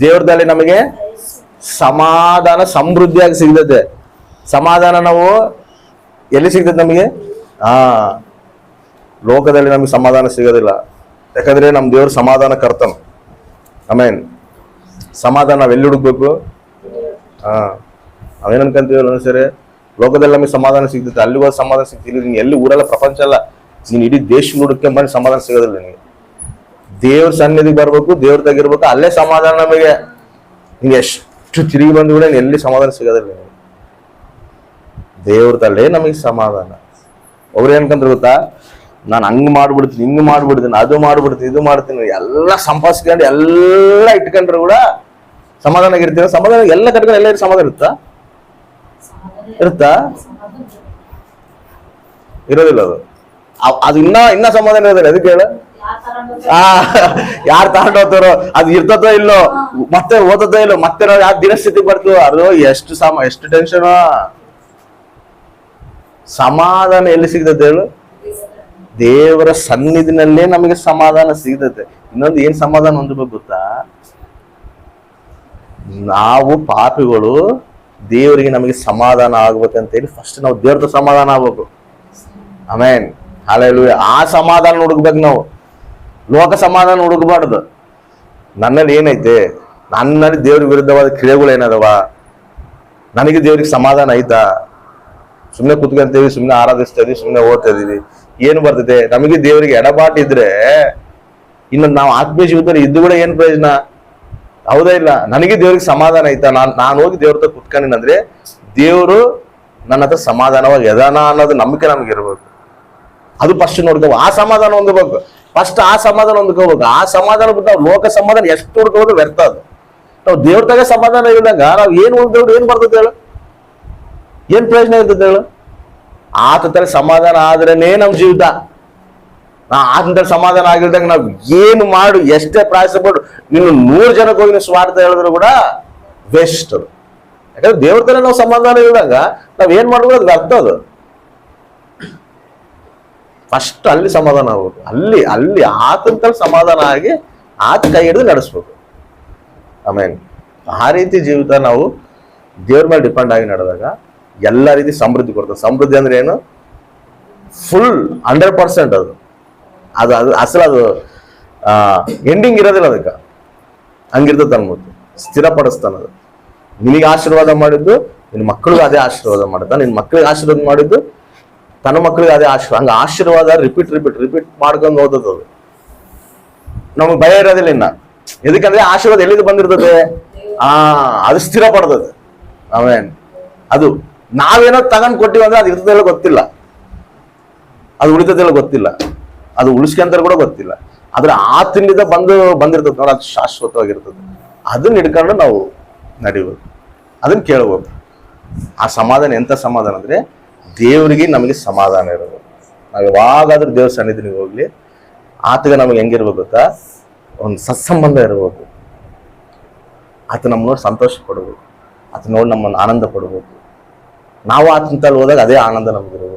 ದೇವ್ರದಲ್ಲಿ ನಮಗೆ ಸಮಾಧಾನ ಸಮೃದ್ಧಿಯಾಗಿ ಸಿಗ್ತದೆ. ಸಮಾಧಾನ ನಾವು ಎಲ್ಲಿ ಸಿಗ್ತದೆ ನಮಗೆ? ಲೋಕದಲ್ಲಿ ನಮಗೆ ಸಮಾಧಾನ ಸಿಗೋದಿಲ್ಲ. ಯಾಕಂದ್ರೆ ನಮ್ಮ ದೇವ್ರ ಸಮಾಧಾನ ಕರ್ತನು. ಆಮೇನ್. ಸಮಾಧಾನ ನಾವ್ ಎಲ್ಲಿ ಹುಡುಕ್ಬೇಕು? ನಾವೇನ್ ಅನ್ಕೊಂತೀವಲ್ಲ ಸರಿ, ಲೋಕದಲ್ಲಿ ನಮಗೆ ಸಮಾಧಾನ ಸಿಗ್ತೈತೆ, ಅಲ್ಲಿ ಹೋದ ಸಮಾಧಾನ ಸಿಗ್ತಿಲ್ಲ. ನೀನ್ ಎಲ್ಲಿ ಊರೆಲ್ಲ ಪ್ರಪಂಚ ಅಲ್ಲ, ನೀನ್ ಇಡೀ ದೇಶ ಹುಡುಕೆ ಬಂದು ಸಮಾಧಾನ ಸಿಗೋದಿಲ್ಲ ನಿನಗೆ. ದೇವ್ರ ಸನ್ನಿಧಿಗೆ ಬರ್ಬೇಕು, ದೇವ್ರ ತೆಗಿರ್ಬೇಕು, ಅಲ್ಲೇ ಸಮಾಧಾನ ನಮಗೆ. ನಿಂಗೆ ಎಷ್ಟು ತಿರುಗಿ ಬಂದು ಕೂಡ ಎಲ್ಲಿ ಸಮಾಧಾನ ಸಿಗೋದಿಲ್ಲ ನಿಮಗೆ. ದೇವ್ರದಲ್ಲೇ ನಮಗೆ ಸಮಾಧಾನ. ಅವ್ರು ಏನ್ಕಂದ್ರೆ ಗೊತ್ತಾ, ನಾನು ಹಂಗ್ ಮಾಡ್ಬಿಡ್ತೀನಿ, ಹಿಂಗ್ ಮಾಡ್ಬಿಡ್ತೀನಿ, ಅದು ಮಾಡ್ಬಿಡ್ತೀನಿ, ಇದು ಮಾಡ್ತೀನಿ, ಎಲ್ಲ ಸಂಪಾದಿಸ್ಕೊಂಡು ಎಲ್ಲ ಇಟ್ಕೊಂಡ್ರು ಕೂಡ ಸಮಾಧಾನ ಇರ್ತೀರ. ಸಮಾಧಾನ ಎಲ್ಲ ಕಟ್ಕೊಂಡು ಎಲ್ಲ ಸಮಾಧಾನ ಇರುತ್ತಾ? ಇರೋದಿಲ್ಲ. ಅದು ಇನ್ನ ಸಮಾಧಾನ ಇರೋದಿಲ್ಲ. ಅದಕ್ಕೆ ಹೇಳ, ಯಾರು ತಗೊಂಡು ಹೋಗ್ತಾರೋ ಅದು ಇರ್ತದೋ ಇಲ್ಲೋ, ಮತ್ತೆ ಓದೋದೋ ಇಲ್ಲೋ, ಮತ್ತೆ ನಾವು ಯಾವ ದಿನಸ್ಥಿತಿ ಬರ್ತೀವೋ ಅದು ಎಷ್ಟು ಟೆನ್ಷನ್. ಸಮಾಧಾನ ಎಲ್ಲಿ ಸಿಗ್ತದೆ ಹೇಳು? ದೇವರ ಸನ್ನಿಧಿನಲ್ಲೇ ನಮಗೆ ಸಮಾಧಾನ ಸಿಗ್ತದೆ. ಇನ್ನೊಂದು ಏನ್ ಸಮಾಧಾನ ಹೊಂದಬೇಕು ಗೊತ್ತಾ? ನಾವು ಪಾಪಿಗಳು, ದೇವರಿಗೆ ನಮಗೆ ಸಮಾಧಾನ ಆಗ್ಬೇಕಂತ ಹೇಳಿ ಫಸ್ಟ್ ನಾವು ದೇವ್ರದ ಸಮಾಧಾನ ಆಗ್ಬೇಕು. ಆಮೇನ್. ಹಲ್ಲೆಲೂಯಾ. ಆ ಸಮಾಧಾನ ಹುಡುಕ್ಬೇಕು ನಾವು, ಲೋಕ ಸಮಾಧಾನ ಹುಡುಕ್ಬಾರ್ದು. ನನ್ನಲ್ಲಿ ಏನೈತೆ, ನನ್ನಲ್ಲಿ ದೇವ್ರ ವಿರುದ್ಧವಾದ ಕ್ರಿಯೆಗಳು ಏನದವ, ನನಗೆ ದೇವ್ರಿಗೆ ಸಮಾಧಾನ ಐತಾ? ಸುಮ್ಮನೆ ಕುತ್ಕೊಂತೀವಿ, ಸುಮ್ಮನೆ ಆರಾಧಿಸ್ತಾ ಇದೀವಿ, ಸುಮ್ಮನೆ ಓದ್ತಾ ಇದೀವಿ, ಏನು ಬರ್ತದೆ ನಮಗೆ? ದೇವರಿಗೆ ಎಡಪಾಟಿದ್ರೆ ಇನ್ನು ನಾವು ಆತ್ಮೀಯ ಜೀವಿತದಲ್ಲಿ ಇದ್ದು ಕೂಡ ಏನ್ ಪ್ರಯೋಜನ? ಹೌದಾ ಇಲ್ಲ? ನನಗೆ ದೇವ್ರಿಗೆ ಸಮಾಧಾನ ಐತಾ? ನಾನು ಹೋಗಿ ದೇವ್ರ ಹತ್ರ ಕುತ್ಕೊಂಡಿನಂದ್ರೆ ದೇವರು ನನ್ನ ಹತ್ರ ಸಮಾಧಾನವಾಗಿ ಎದಾನ ಅನ್ನೋದು ನಂಬಿಕೆ ನಮ್ಗೆ ಇರ್ಬೇಕು. ಅದು ಫಸ್ಟ್ ನೋಡ್ಕೋ. ಆ ಸಮಾಧಾನ ಹೊಂದಬೇಕು ಫಸ್ಟ್. ಆ ಸಮಾಧಾನ ಹೊಂದ್ಕೋಬೇಕು. ಆ ಸಮಾಧಾನ ಬಿಟ್ಟು ನಾವು ಲೋಕ ಸಮಾಧಾನ ಎಷ್ಟು ಹುಡ್ಕೋದು ವ್ಯರ್ಥ. ಅದು ನಾವು ದೇವ್ರ ತಾಗ ಸಮಾಧಾನ ಇದ್ದಾಗ ನಾವು ಏನ್ ಉಳ್ದೇವ್ರು ಏನ್ ಬರ್ತದೆ ಹೇಳು? ಏನ್ ಪ್ರಯೋಜನ ಇರ್ತದೆ ಹೇಳು? ಆತರ ಸಮಾಧಾನ ಆದ್ರೇನೆ ನಮ್ ಜೀವಿತ. ಆತರ ಸಮಾಧಾನ ಆಗಿಲ್ದಾಗ ನಾವ್ ಏನು ಮಾಡು, ಎಷ್ಟೇ ಪ್ರಯಾಸ ಪಡು, ನೀನು 100 ಜನಕ್ಕೆ ಹೋಗಿ ಸ್ವಾರ್ಥ ಹೇಳಿದ್ರು ಕೂಡ ವೇಸ್ಟ್ ಅದು. ಯಾಕಂದ್ರೆ ದೇವ್ರ ತರ ನಾವು ಸಮಾಧಾನ ಇದ್ದಾಗ ನಾವ್ ಏನ್ ಮಾಡಿದ್ರು ಅದು ವ್ಯರ್ಥ. ಅದು ಫಸ್ಟ್ ಅಲ್ಲಿ ಸಮಾಧಾನ ಆಗ್ಬೇಕು. ಅಲ್ಲಿ ಆತಂತ ಸಮಾಧಾನ ಆಗಿ ಆತ ಕೈ ಹಿಡಿದು ನಡೆಸ್ಬೇಕು. ಆಮೇಲೆ ಆ ರೀತಿ ಜೀವಿತ ನಾವು ದೇವ್ರ ಮೇಲೆ ಡಿಪೆಂಡ್ ಆಗಿ ನಡೆದಾಗ ಎಲ್ಲ ರೀತಿ ಸಮೃದ್ಧಿ ಕೊಡ್ತದೆ. ಸಮೃದ್ಧಿ ಅಂದ್ರೆ ಏನು? ಫುಲ್ 100% ಅದು ಅದು ಅದು ಅಸಲು ಅದು ಎಂಡಿಂಗ್ ಇರೋದಿಲ್ಲ. ಅದಕ್ಕೆ ಹಂಗಿರ್ತದೆ ಅನ್ಬೋದು. ಸ್ಥಿರಪಡಿಸ್ತಾನದು. ನಿನಗೆ ಆಶೀರ್ವಾದ ಮಾಡಿದ್ದು ನಿನ್ನ ಮಕ್ಕಳಿಗೆ ಅದೇ ಆಶೀರ್ವಾದ ಮಾಡ್ತಾನೆ. ನಿನ್ನ ಮಕ್ಕಳಿಗೆ ಆಶೀರ್ವಾದ ಮಾಡಿದ್ದು ತನ್ನ ಮಕ್ಕಳಿಗೆ ಅದೇ ಆಶೀರ್ವಾದ. ಹಂಗ ಆಶೀರ್ವಾದ ರಿಪೀಟ್ ಮಾಡ್ಕೊಂಡು ಓದೋದು. ಅದು ನಮಗೆ ಭಯ ಇರೋದಿಲ್ಲ ಇನ್ನ. ಎದಕ್ಕಂದ್ರೆ ಆಶೀರ್ವಾದ ಎಲ್ಲಿಂದ ಬಂದಿರ್ತದೆ? ಅದು ಸ್ಥಿರ ಪಡ್ತದೆ. ಆಮೇನ್. ಅದು ನಾವೇನೋ ತಗೊಂಡ್ ಕೊಟ್ಟಿವಿ ಅಂದ್ರೆ ಅದು ಇರ್ತದೆಲ್ಲ ಗೊತ್ತಿಲ್ಲ, ಅದು ಉಳಿತದೆಲ್ಲ ಗೊತ್ತಿಲ್ಲ, ಅದು ಉಳಿಸ್ಕೊಂತಾರೆ ಕೂಡ ಗೊತ್ತಿಲ್ಲ. ಆದ್ರೆ ಆತನಿಂದ ಬಂದಿರ್ತದೆ ನೋಡಿ, ಅದು ಶಾಶ್ವತವಾಗಿರ್ತದೆ. ಅದನ್ನ ಹಿಡ್ಕೊಂಡು ನಾವು ನಡಿಬೇಕು, ಅದನ್ನ ಕೇಳ್ಬೇಕು. ಆ ಸಮಾಧಾನ ಎಂತ ಸಮಾಧಾನ ಅಂದ್ರೆ ದೇವರಿಗೆ ನಮಗೆ ಸಮಾಧಾನ ಇರೋದು. ನಾವು ಯಾವಾಗಾದ್ರೂ ದೇವ್ರ ಸನ್ನಿಧಿಗೆ ಹೋಗ್ಲಿ, ಆತಗೆ ನಮಗೆ ಹೆಂಗಿರ್ಬೇಕು ಗೊತ್ತಾ? ಒಂದು ಸತ್ಸಂಬಂಧ ಇರಬೇಕು. ಆತ ನಮ್ಮ ನೋಡಿ ಸಂತೋಷ ಪಡ್ಬೇಕು, ಆತ ನೋಡಿ ನಮ್ಮನ್ನು ಆನಂದ ಪಡ್ಬೇಕು. ನಾವು ಆತಂತಲ್ಲಿ ಹೋದಾಗ ಅದೇ ಆನಂದ ನಮಗಿರ್ಬೇಕು.